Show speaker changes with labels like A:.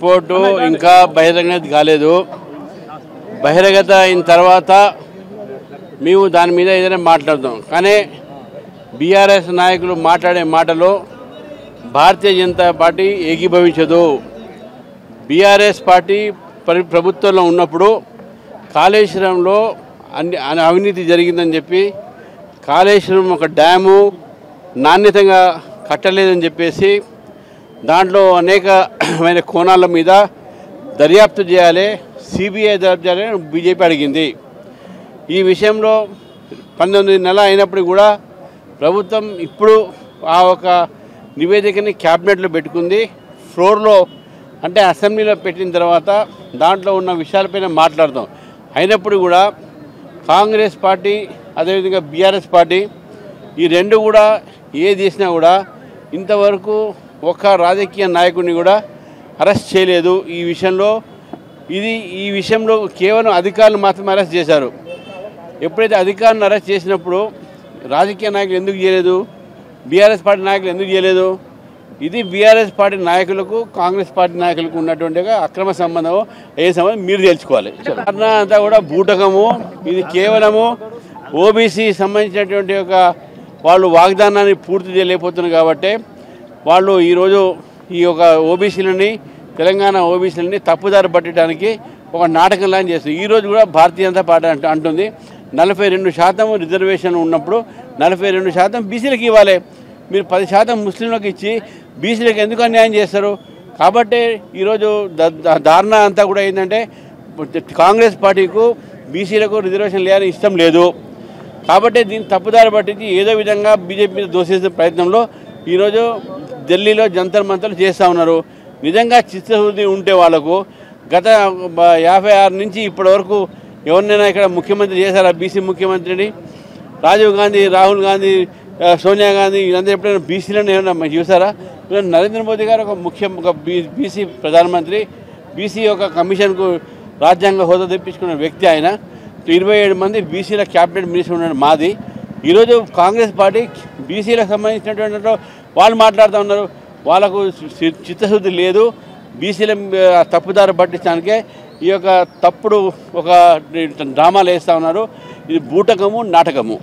A: Report ఇంకా బహిరంగత కాలేదు. బహిరంగత అయిన తర్వాత మేము దాని మీద ఏదైనా మాట్లాడదాం. కానీ బీఆర్ఎస్ నాయకులు మాట్లాడే మాటలో Bharatiya Janata party ఏకీభవించదు. BRS party ప్రభుత్వంలో ఉన్నప్పుడు కాళేశ్వరంలో అవినీతి జరిగిందని చెప్పి కాళేశ్వరం ఒక డ్యాము నాణ్యతంగా కట్టలేదని చెప్పేసి దాంట్లో అనేకమైన కోణాల మీద దర్యాప్తు చేయాలి, సిబిఐ దర్యాప్తు చేయాలని బీజేపీ అడిగింది. ఈ విషయంలో 19 నెలలు అయినప్పుడు కూడా ప్రభుత్వం ఇప్పుడు ఆ ఒక నివేదికని క్యాబినెట్లో పెట్టుకుంది. ఫ్లోర్లో అంటే అసెంబ్లీలో పెట్టిన తర్వాత దాంట్లో ఉన్న విషయాలపైన మాట్లాడతాం. అయినప్పుడు కూడా కాంగ్రెస్ పార్టీ అదేవిధంగా బీఆర్ఎస్ పార్టీ ఈ రెండు కూడా ఏది చేసినా కూడా ఇంతవరకు ఒక్క రాజకీయ నాయకుడిని కూడా అరెస్ట్ చేయలేదు. ఈ విషయంలో కేవలం అధికారులు మాత్రమే అరెస్ట్ చేశారు. ఎప్పుడైతే అధికారులను అరెస్ట్ చేసినప్పుడు రాజకీయ నాయకులు ఎందుకు చేయలేదు, బీఆర్ఎస్ పార్టీ నాయకులు ఎందుకు చేయలేదు? ఇది బీఆర్ఎస్ పార్టీ నాయకులకు కాంగ్రెస్ పార్టీ నాయకులకు ఉన్నటువంటి అక్రమ సంబంధం, ఏ సంబంధం మీరు తెలుసుకోవాలి. అంతా కూడా బూటకము. ఇది కేవలము ఓబీసీ సంబంధించినటువంటి వాళ్ళు వాగ్దానాన్ని పూర్తి చేయలేకపోతున్నారు కాబట్టి వాళ్ళు ఈరోజు ఈ యొక్క ఓబీసీలని తెలంగాణ ఓబీసీలని తప్పుదారి పట్టడానికి ఒక నాటకంలా చేస్తుంది. ఈరోజు కూడా భారతీయ జనతా పార్టీ అంటుంది 42% రిజర్వేషన్ ఉన్నప్పుడు 42% బీసీలకు ఇవ్వాలి. మీరు 10% ముస్లింలకు ఇచ్చి బీసీలకు ఎందుకు అన్యాయం చేస్తారు? కాబట్టి ఈరోజు ధారణ అంతా కూడా ఏంటంటే కాంగ్రెస్ పార్టీకు బీసీలకు రిజర్వేషన్ లేని ఇష్టం లేదు. కాబట్టి దీన్ని తప్పుదారి పట్టించి ఏదో విధంగా బీజేపీ మీద దోసేసే ప్రయత్నంలో ఈరోజు ఢిల్లీలో జంతర్ మంతర్లు చేస్తూ ఉన్నారు. నిజంగా చిత్తశుద్ధి ఉంటే వాళ్ళకు గత 56 నుంచి ఇప్పటి వరకు ఎవరినైనా ఇక్కడ ముఖ్యమంత్రి చేశారా? బీసీ ముఖ్యమంత్రిని రాజీవ్ గాంధీ, రాహుల్ గాంధీ, సోనియా గాంధీ వీళ్ళందరూ ఎప్పుడైనా బీసీలను ఏమైనా చూసారా? నరేంద్ర మోదీ గారు ఒక బీసీ ప్రధానమంత్రి, బీసీ ఒక కమిషన్కు రాజ్యాంగ హోదా తెప్పించుకున్న వ్యక్తి. ఆయన 27 మంది బీసీల క్యాబినెట్ మినిస్టర్ ఉన్నాడు మాది. ఈరోజు కాంగ్రెస్ పార్టీ బీసీలకు సంబంధించినటువంటి వాళ్ళు మాట్లాడుతూ ఉన్నారు. వాళ్ళకు చిత్తశుద్ధి లేదు. బీసీల తప్పుదారి పట్టించడానికే ఈ యొక్క తప్పుడు ఒక డ్రామాలు వేస్తూ ఉన్నారు. ఇది బూటకము, నాటకము.